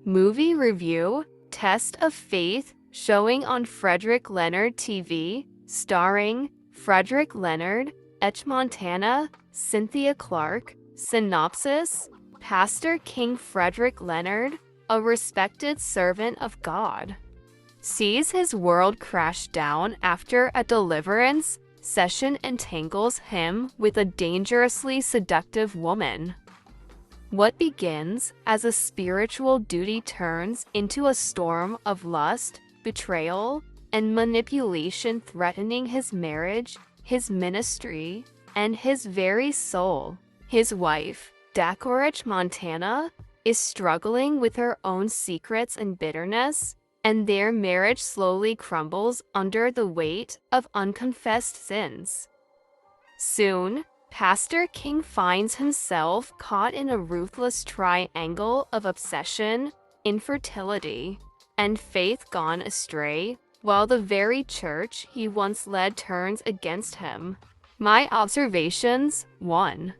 Movie review, Test of Faith, showing on Frederick Leonard TV, starring Frederick Leonard, Uche Montana, Cynthia Clarke. Synopsis: Pastor King Frederick Leonard, a respected servant of God, sees his world crash down after a deliverance session entangles him with a dangerously seductive woman. What begins as a spiritual duty turns into a storm of lust, betrayal, and manipulation threatening his marriage, his ministry, and his very soul. His wife, Clarke Montana, is struggling with her own secrets and bitterness, and their marriage slowly crumbles under the weight of unconfessed sins. Soon, Pastor King finds himself caught in a ruthless triangle of obsession, infertility, and faith gone astray, while the very church he once led turns against him. My observations: 1.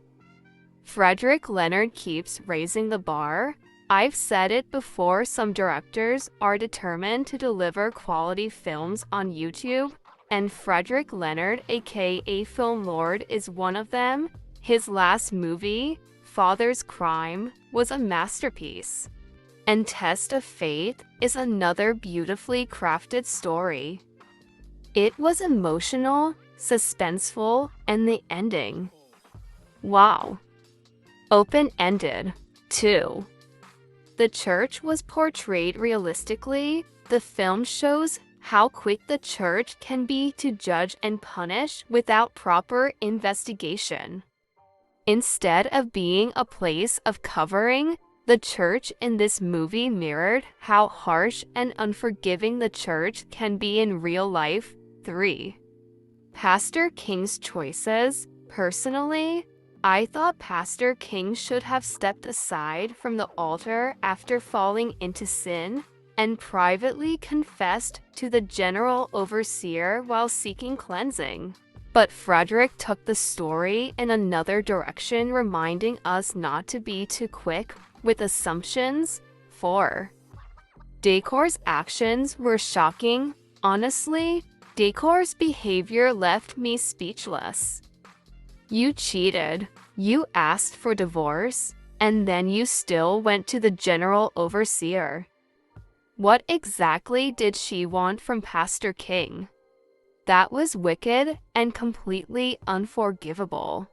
Frederick Leonard keeps raising the bar. I've said it before, some directors are determined to deliver quality films on YouTube, and Frederick Leonard, aka Film Lord, is one of them. His last movie, Father's Crime, was a masterpiece. And Test of Faith is another beautifully crafted story. It was emotional, suspenseful, and the ending, wow. Open-ended. 2. The church was portrayed realistically. The film shows how quick the church can be to judge and punish without proper investigation. Instead of being a place of covering, the church in this movie mirrored how harsh and unforgiving the church can be in real life. 3. Pastor King's choices. Personally, I thought Pastor King should have stepped aside from the altar after falling into sin and privately confessed to the general overseer while seeking cleansing. But Frederick took the story in another direction, reminding us not to be too quick with assumptions. 4. Dakor's actions were shocking. Honestly, Dakor's behavior left me speechless. You cheated, you asked for divorce, and then you still went to the general overseer. What exactly did she want from Pastor King? That was wicked and completely unforgivable.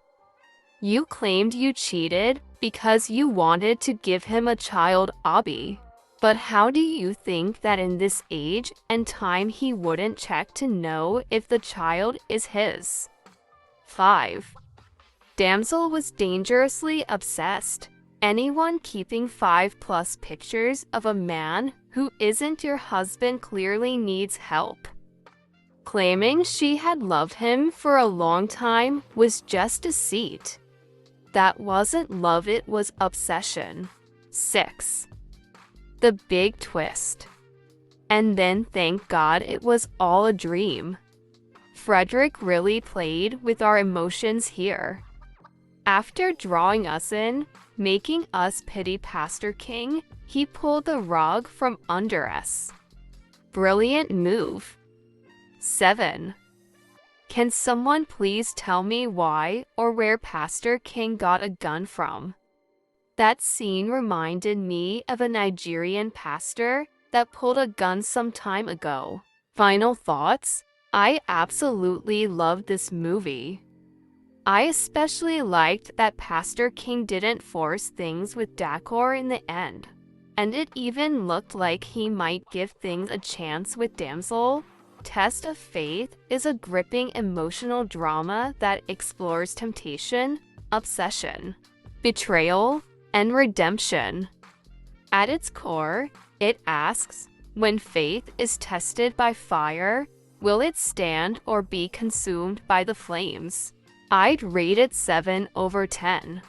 You claimed you cheated because you wanted to give him a child, Abby. But how do you think that in this age and time he wouldn't check to know if the child is his? 5. Damsel was dangerously obsessed. Anyone keeping 5+ pictures of a man who isn't your husband clearly needs help. Claiming she had loved him for a long time was just deceit. That wasn't love, it was obsession. 6. The big twist. And then thank God it was all a dream. Frederick really played with our emotions here. After drawing us in, making us pity Pastor King, he pulled the rug from under us. Brilliant move. 7. Can someone please tell me why or where Pastor King got a gun from? That scene reminded me of a Nigerian pastor that pulled a gun some time ago. Final thoughts? I absolutely loved this movie. I especially liked that Pastor King didn't force things with Dakor in the end, and it even looked like he might give things a chance with Damsel. Test of Faith is a gripping emotional drama that explores temptation, obsession, betrayal, and redemption. At its core, it asks, when faith is tested by fire, will it stand or be consumed by the flames? I'd rate it 7/10.